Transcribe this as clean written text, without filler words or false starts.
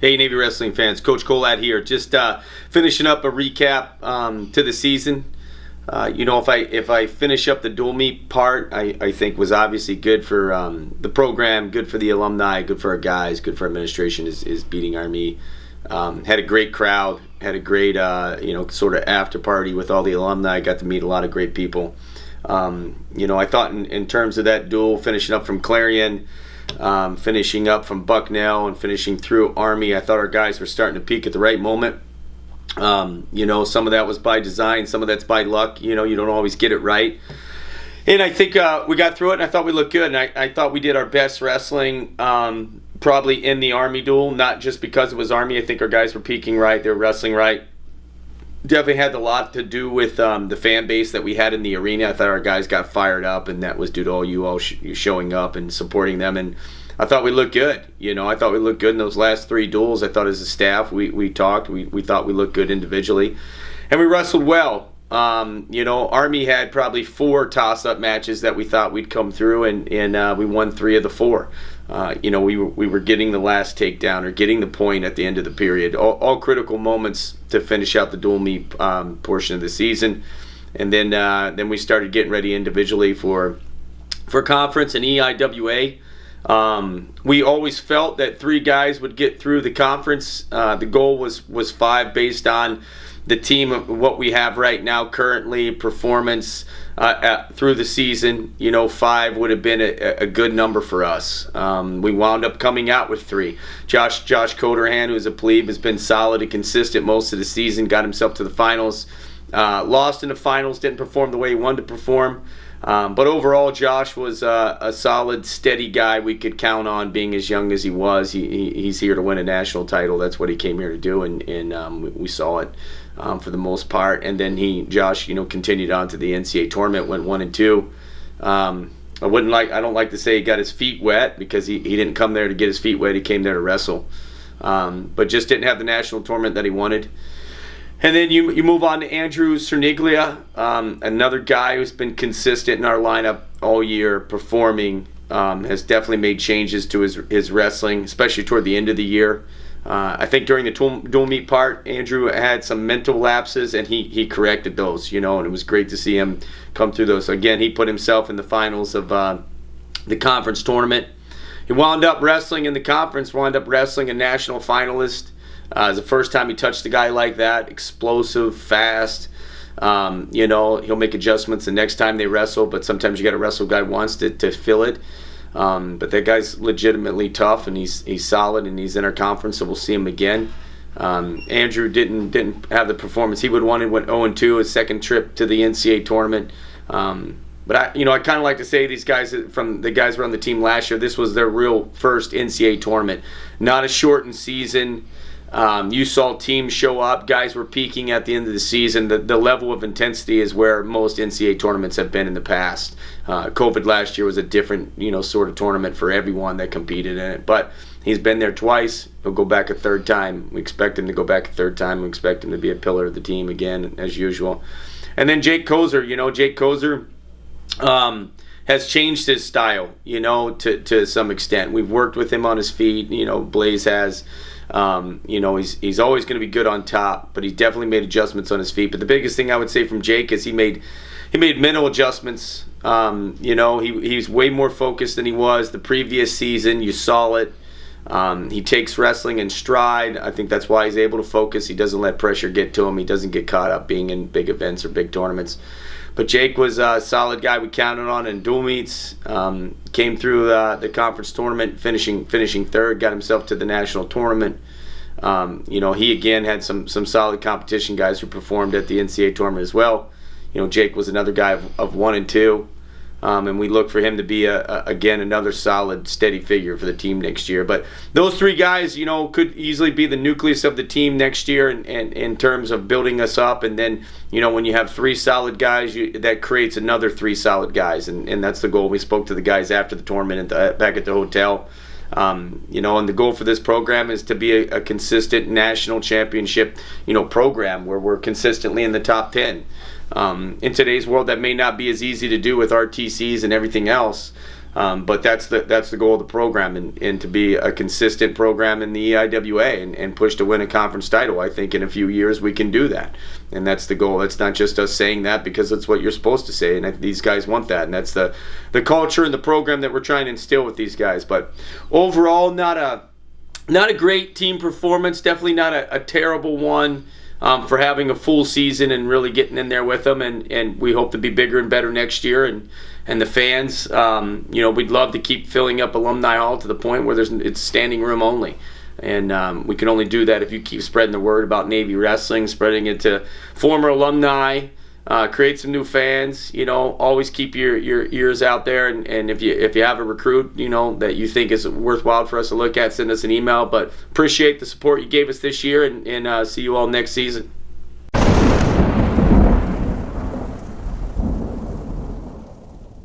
Hey, Navy Wrestling fans, Coach Kolat here. Just finishing up a recap to the season. If I finish up the dual meet part, I think was obviously good for the program, good for the alumni, good for our guys, good for our administration is beating Army. Had a great crowd, had a great sort of after party with all the alumni. Got to meet a lot of great people. I thought in terms of that duel, finishing up from Clarion, finishing up from Bucknell, and finishing through Army, I thought our guys were starting to peak at the right moment. Some of that was by design, some of that's by luck. You don't always get it right. And I think we got through it, and I thought we looked good. And I thought we did our best wrestling probably in the Army duel, not just because it was Army. I think our guys were peaking right, they were wrestling right. Definitely had a lot to do with the fan base that we had in the arena. I thought our guys got fired up, and that was due to all you showing up and supporting them. And I thought we looked good. I thought we looked good in those last three duels. I thought as a staff we talked. We thought we looked good individually. And we wrestled well. Army had probably 4 toss-up matches that we thought we'd come through, and we won 3 of the 4. We were getting the last takedown or getting the point at the end of the period. All critical moments to finish out the dual meet portion of the season. And then we started getting ready individually for conference and EIWA. We always felt that 3 guys would get through the conference. The goal was 5 based on the team of what we have right now currently, performance through the season. 5 would have been a good number for us. We wound up coming out with 3. Josh Coderhan, who's a plebe, has been solid and consistent most of the season, got himself to the finals. Lost in the finals, didn't perform the way he wanted to perform. But overall, Josh was a solid, steady guy we could count on, being as young as he was. He's here to win a national title. That's what he came here to do, and we saw it for the most part. And then Josh, continued on to the NCAA tournament, went 1-2. I don't like to say he got his feet wet, because he didn't come there to get his feet wet. He came there to wrestle, but just didn't have the national tournament that he wanted. And then you move on to Andrew Cerniglia, another guy who's been consistent in our lineup all year, performing, has definitely made changes to his wrestling, especially toward the end of the year. I think during the dual meet part, Andrew had some mental lapses, and he corrected those, and it was great to see him come through those. So again, he put himself in the finals of the conference tournament. He wound up wrestling in the conference, wound up wrestling a national finalist. It's the first time he touched a guy like that, explosive, fast. He'll make adjustments the next time they wrestle, but sometimes you got to wrestle a guy once to fill it. But that guy's legitimately tough, and he's solid, and he's in our conference, so we'll see him again. Andrew didn't have the performance he would want. He went 0-2, his second trip to the NCAA tournament. But I kind of like to say these guys, from the guys who were on the team last year, this was their real first NCAA tournament. Not a shortened season. You saw teams show up. Guys were peaking at the end of the season. The level of intensity is where most NCAA tournaments have been in the past. COVID last year was a different, sort of tournament for everyone that competed in it. But he's been there twice. He'll go back a third time. We expect him to go back a third time. We expect him to be a pillar of the team again, as usual. And then Jake Kozer. Jake Kozer has changed his style, to some extent. We've worked with him on his feet. Blaze has. He's always going to be good on top, but he's definitely made adjustments on his feet. But the biggest thing I would say from Jake is he made mental adjustments. He's way more focused than he was the previous season. You saw it. He takes wrestling in stride. I think that's why he's able to focus. He doesn't let pressure get to him. He doesn't get caught up being in big events or big tournaments. But Jake was a solid guy we counted on in dual meets. Came through the conference tournament, finishing third, got himself to the national tournament. He again had some solid competition guys who performed at the NCAA tournament as well. Jake was another guy of 1-2. And we look for him to be again another solid, steady figure for the team next year. But those 3 guys, could easily be the nucleus of the team next year, and in terms of building us up. And then, when you have 3 solid guys, that creates another 3 solid guys, and that's the goal. We spoke to the guys after the tournament back at the hotel. And the goal for this program is to be a consistent national championship, program where we're consistently in the top 10. In today's world, that may not be as easy to do with RTCs and everything else, But that's the goal of the program, and to be a consistent program in the EIWA and push to win a conference title. I think in a few years we can do that, and that's the goal. It's not just us saying that because it's what you're supposed to say, and these guys want that, and that's the culture and the program that we're trying to instill with these guys. But overall, not a great team performance. Definitely not a terrible one. For having a full season and really getting in there with them, and we hope to be bigger and better next year. And the fans, we'd love to keep filling up Alumni Hall to the point where it's standing room only. And we can only do that if you keep spreading the word about Navy wrestling, spreading it to former alumni, create some new fans. Always keep your ears out there, and if you have a recruit that you think is worthwhile for us to look at, send us an email. But appreciate the support you gave us this year, and see you all next season.